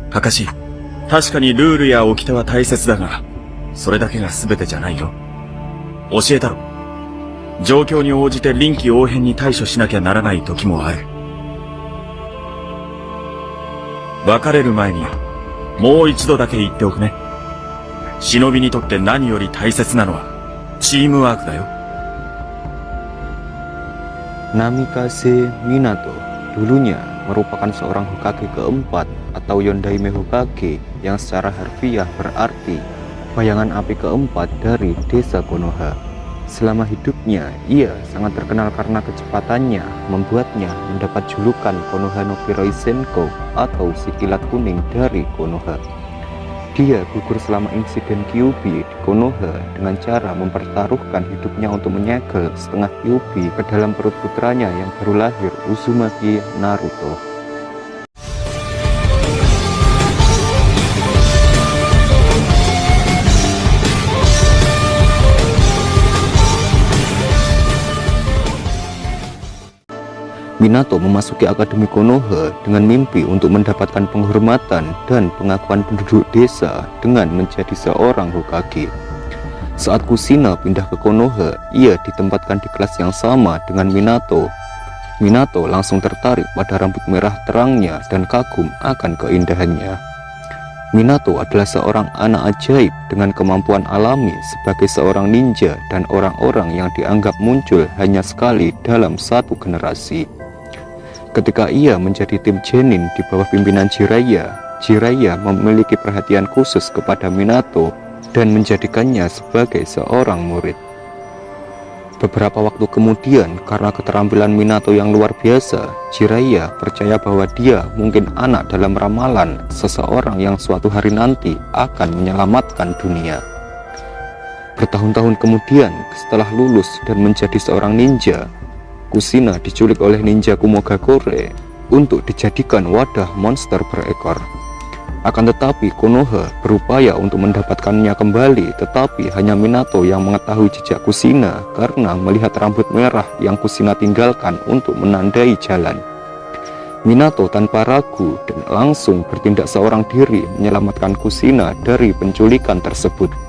かかし、確かにルールや掟は大切だが、それだけが全てじゃないよ。教えたろ。状況に応じて臨機応変に対処しなきゃならない時もある。別れる前に、もう一度だけ言っておくね。忍びにとって何より大切なのは、チームワークだよ。Namikaze Minato dulunya merupakan seorang Hokage keempat atau Yondaime Hokage yang secara harfiah berarti bayangan api keempat dari desa Konoha. Selama hidupnya, ia sangat terkenal karena kecepatannya membuatnya mendapat julukan Konoha no Kiroi Senko atau si kilat kuning dari Konoha. Dia gugur selama insiden Kyuubi di Konoha dengan cara mempertaruhkan hidupnya untuk menyegel setengah Kyuubi ke dalam perut putranya yang baru lahir, Uzumaki Naruto. Minato memasuki Akademi Konoha dengan mimpi untuk mendapatkan penghormatan dan pengakuan penduduk desa dengan menjadi seorang Hokage. Saat Kushina pindah ke Konoha, ia ditempatkan di kelas yang sama dengan Minato. Minato langsung tertarik pada rambut merah terangnya dan kagum akan keindahannya. Minato adalah seorang anak ajaib dengan kemampuan alami sebagai seorang ninja dan orang-orang yang dianggap muncul hanya sekali dalam satu generasi. Ketika ia menjadi tim Genin di bawah pimpinan Jiraiya, Jiraiya memiliki perhatian khusus kepada Minato dan menjadikannya sebagai seorang murid. Beberapa waktu kemudian, karena keterampilan Minato yang luar biasa, Jiraiya percaya bahwa dia mungkin anak dalam ramalan seseorang yang suatu hari nanti akan menyelamatkan dunia. Bertahun-tahun kemudian, setelah lulus dan menjadi seorang ninja, Kushina diculik oleh ninja Kumogakure untuk dijadikan wadah monster berekor. Akan tetapi Konoha berupaya untuk mendapatkannya kembali, tetapi hanya Minato yang mengetahui jejak Kushina karena melihat rambut merah yang Kushina tinggalkan untuk menandai jalan. Minato tanpa ragu dan langsung bertindak seorang diri menyelamatkan Kushina dari penculikan tersebut.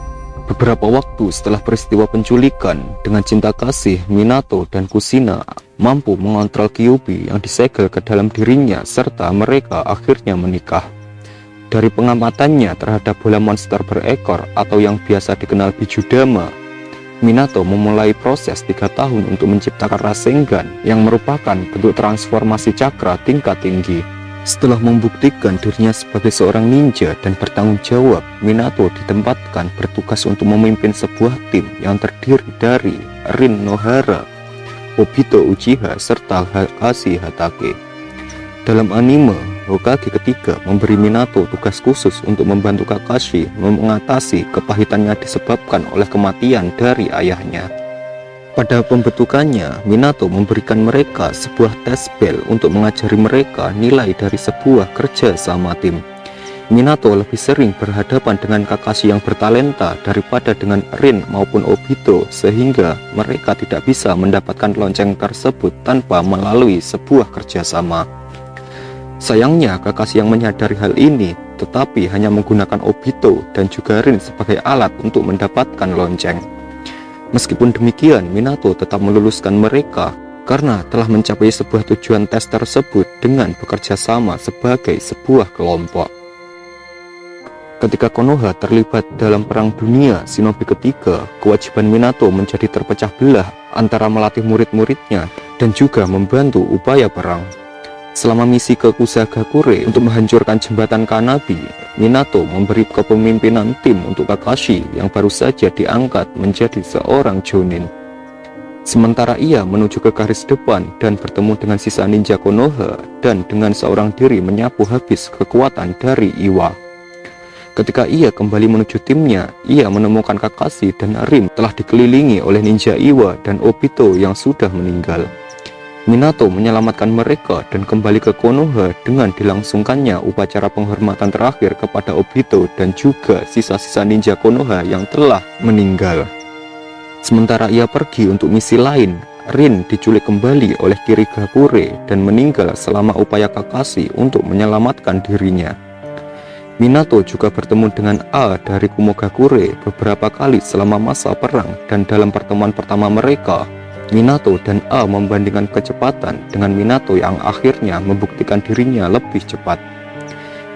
Beberapa waktu setelah peristiwa penculikan, dengan cinta kasih, Minato dan Kushina mampu mengontrol Kyuubi yang disegel ke dalam dirinya serta mereka akhirnya menikah. Dari pengamatannya terhadap bola monster berekor atau yang biasa dikenal Bijudama, Minato memulai proses 3 tahun untuk menciptakan Rasengan yang merupakan bentuk transformasi cakra tingkat tinggi. Setelah membuktikan dirinya sebagai seorang ninja dan bertanggung jawab, Minato ditempatkan bertugas untuk memimpin sebuah tim yang terdiri dari Rin Nohara, Obito Uchiha, serta Kakashi Hatake. Dalam anime, Hokage ketiga memberi Minato tugas khusus untuk membantu Kakashi mengatasi kepahitannya disebabkan oleh kematian dari ayahnya. Pada pembentukannya, Minato memberikan mereka sebuah tes bel untuk mengajari mereka nilai dari sebuah kerja sama tim. Minato lebih sering berhadapan dengan Kakashi yang bertalenta daripada dengan Rin maupun Obito, sehingga mereka tidak bisa mendapatkan lonceng tersebut tanpa melalui sebuah kerjasama. Sayangnya Kakashi yang menyadari hal ini, tetapi hanya menggunakan Obito dan juga Rin sebagai alat untuk mendapatkan lonceng. Meskipun demikian, Minato tetap meluluskan mereka karena telah mencapai sebuah tujuan tes tersebut dengan bekerja sama sebagai sebuah kelompok. Ketika Konoha terlibat dalam perang dunia Shinobi ketiga, kewajiban Minato menjadi terpecah belah antara melatih murid-muridnya dan juga membantu upaya perang. Selama misi ke Kusagakure untuk menghancurkan jembatan Kanabi, Minato memberi kepemimpinan tim untuk Kakashi yang baru saja diangkat menjadi seorang Jonin. Sementara ia menuju ke garis depan dan bertemu dengan sisa ninja Konoha dan dengan seorang diri menyapu habis kekuatan dari Iwa. Ketika ia kembali menuju timnya, ia menemukan Kakashi dan Rin telah dikelilingi oleh ninja Iwa dan Obito yang sudah meninggal. Minato menyelamatkan mereka dan kembali ke Konoha dengan dilangsungkannya upacara penghormatan terakhir kepada Obito dan juga sisa-sisa ninja Konoha yang telah meninggal. Sementara ia pergi untuk misi lain, Rin diculik kembali oleh Kirigakure dan meninggal selama upaya Kakashi untuk menyelamatkan dirinya. Minato juga bertemu dengan A dari Kumogakure beberapa kali selama masa perang, dan dalam pertemuan pertama mereka, Minato dan A membandingkan kecepatan dengan Minato yang akhirnya membuktikan dirinya lebih cepat.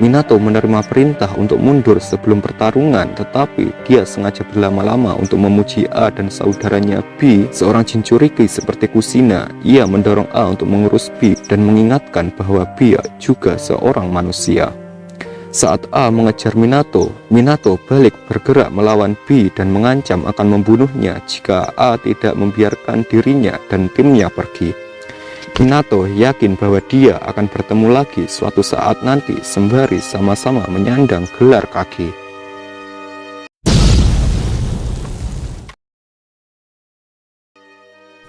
Minato menerima perintah untuk mundur sebelum pertarungan, tetapi dia sengaja berlama-lama untuk memuji A dan saudaranya B, seorang Jinchuriki seperti Kushina. Ia mendorong A untuk mengurus B dan mengingatkan bahwa B juga seorang manusia. Saat A mengejar Minato, Minato balik bergerak melawan B dan mengancam akan membunuhnya jika A tidak membiarkan dirinya dan timnya pergi. Minato yakin bahwa dia akan bertemu lagi suatu saat nanti sembari sama-sama menyandang gelar kaki.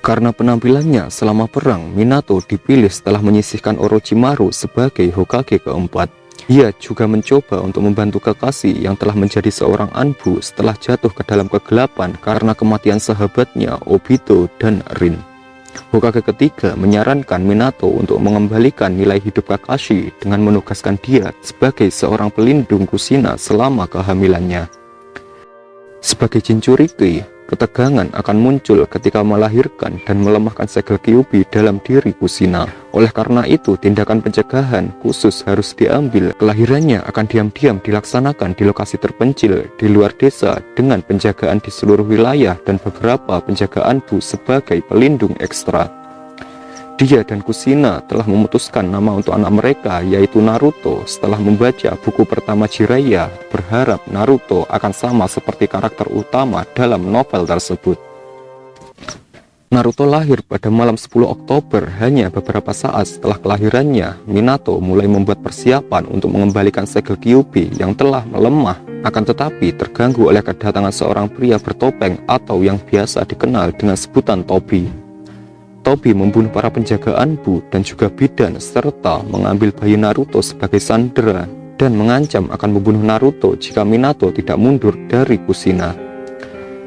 Karena penampilannya selama perang, Minato dipilih setelah menyisihkan Orochimaru sebagai Hokage keempat. Ia juga mencoba untuk membantu kekasih yang telah menjadi seorang Anbu setelah jatuh ke dalam kegelapan karena kematian sahabatnya Obito dan Rin. Hokage ketiga menyarankan Minato untuk mengembalikan nilai hidup Kakashi dengan menugaskan dia sebagai seorang pelindung Kushina selama kehamilannya. Sebagai Jinchuriki, ketegangan akan muncul ketika melahirkan dan melemahkan segel Kyuubi dalam diri Kushina. Oleh karena itu, tindakan pencegahan khusus harus diambil. Kelahirannya akan diam-diam dilaksanakan di lokasi terpencil di luar desa dengan penjagaan di seluruh wilayah dan beberapa penjagaan Bu sebagai pelindung ekstra. Dia dan Kushina telah memutuskan nama untuk anak mereka, yaitu Naruto. Setelah membaca buku pertama Jiraiya, berharap Naruto akan sama seperti karakter utama dalam novel tersebut. Naruto lahir pada malam 10 Oktober, hanya beberapa saat setelah kelahirannya. Minato mulai membuat persiapan untuk mengembalikan segel Kyuubi yang telah melemah, akan tetapi terganggu oleh kedatangan seorang pria bertopeng atau yang biasa dikenal dengan sebutan Tobi. Tobi membunuh para penjaga Anbu dan juga bidan serta mengambil bayi Naruto sebagai sandera dan mengancam akan membunuh Naruto jika Minato tidak mundur dari Kushina.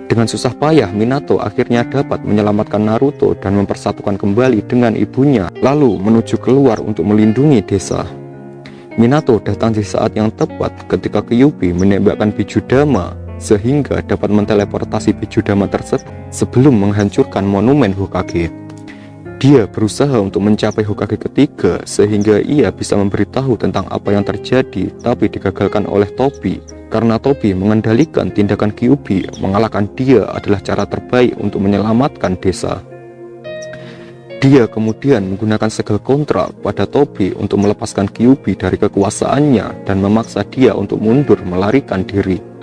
Dengan susah payah, Minato akhirnya dapat menyelamatkan Naruto dan mempersatukan kembali dengan ibunya, lalu menuju keluar untuk melindungi desa. Minato datang di saat yang tepat ketika Kyuubi menembakkan Bijudama sehingga dapat menteleportasi Bijudama tersebut sebelum menghancurkan monumen Hokage. Dia berusaha untuk mencapai Hokage ketiga sehingga ia bisa memberitahu tentang apa yang terjadi, tapi digagalkan oleh Tobi. Karena Tobi mengendalikan tindakan Kyuubi, mengalahkan dia adalah cara terbaik untuk menyelamatkan desa. Dia kemudian menggunakan segel kontra pada Tobi untuk melepaskan Kyuubi dari kekuasaannya dan memaksa dia untuk mundur melarikan diri.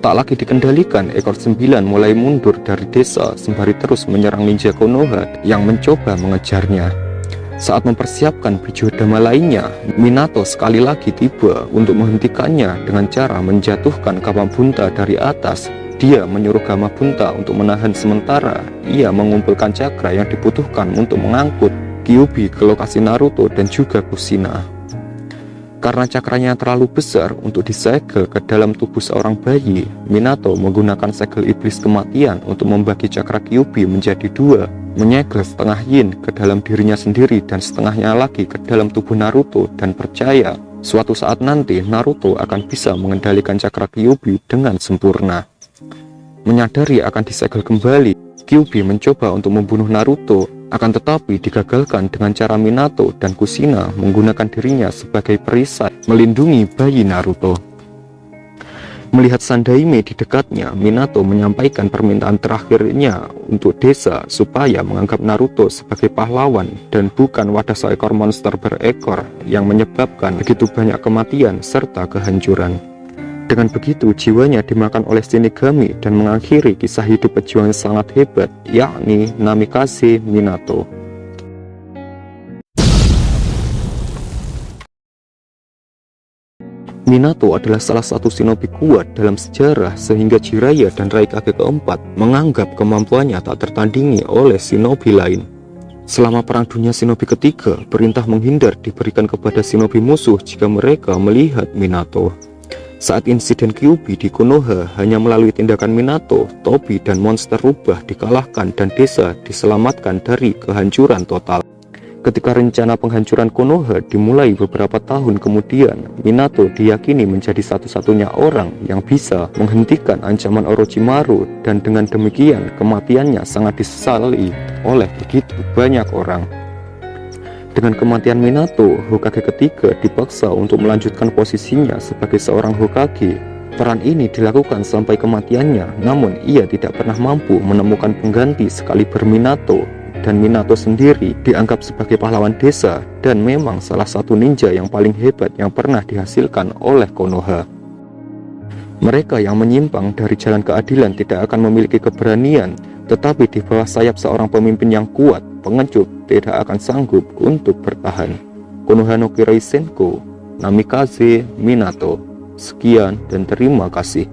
Tak lagi dikendalikan, ekor 9 mulai mundur dari desa sembari terus menyerang ninja Konoha yang mencoba mengejarnya. Saat mempersiapkan Bijudama lainnya, Minato sekali lagi tiba untuk menghentikannya dengan cara menjatuhkan Gamabunta dari atas. Dia menyuruh Gamabunta untuk menahan sementara. Ia mengumpulkan cakra yang dibutuhkan untuk mengangkut Kyuubi ke lokasi Naruto dan juga Kushina. Karena cakranya terlalu besar untuk disegel ke dalam tubuh seorang bayi, Minato menggunakan segel iblis kematian untuk membagi cakra Kyuubi menjadi dua, menyegel setengah yin ke dalam dirinya sendiri dan setengahnya lagi ke dalam tubuh Naruto, dan percaya suatu saat nanti Naruto akan bisa mengendalikan cakra Kyuubi dengan sempurna. Menyadari akan disegel kembali, Kyuubi mencoba untuk membunuh Naruto, akan tetapi digagalkan dengan cara Minato dan Kushina menggunakan dirinya sebagai perisai melindungi bayi Naruto. Melihat Sandaime di dekatnya, Minato menyampaikan permintaan terakhirnya untuk desa supaya menganggap Naruto sebagai pahlawan dan bukan wadah seekor monster berekor yang menyebabkan begitu banyak kematian serta kehancuran. Dengan begitu, jiwanya dimakan oleh Shinigami dan mengakhiri kisah hidup pejuang yang sangat hebat, yakni Namikaze Minato. Minato adalah salah satu shinobi kuat dalam sejarah sehingga Jiraiya dan Raikage keempat menganggap kemampuannya tak tertandingi oleh shinobi lain. Selama perang dunia shinobi ketiga, perintah menghindar diberikan kepada shinobi musuh jika mereka melihat Minato. Saat insiden Kyuubi di Konoha, hanya melalui tindakan Minato, Tobi dan monster rubah dikalahkan dan desa diselamatkan dari kehancuran total. Ketika rencana penghancuran Konoha dimulai beberapa tahun kemudian, Minato diyakini menjadi satu-satunya orang yang bisa menghentikan ancaman Orochimaru, dan dengan demikian kematiannya sangat disesali oleh begitu banyak orang. Dengan kematian Minato, Hokage ketiga dipaksa untuk melanjutkan posisinya sebagai seorang Hokage. Peran ini dilakukan sampai kematiannya, namun ia tidak pernah mampu menemukan pengganti sekaliber Minato. Dan Minato sendiri dianggap sebagai pahlawan desa dan memang salah satu ninja yang paling hebat yang pernah dihasilkan oleh Konoha. Mereka yang menyimpang dari jalan keadilan tidak akan memiliki keberanian, tetapi di bawah sayap seorang pemimpin yang kuat, pengecut tidak akan sanggup untuk bertahan. Konoha no Kirei Senko, Namikaze Minato. Sekian dan terima kasih.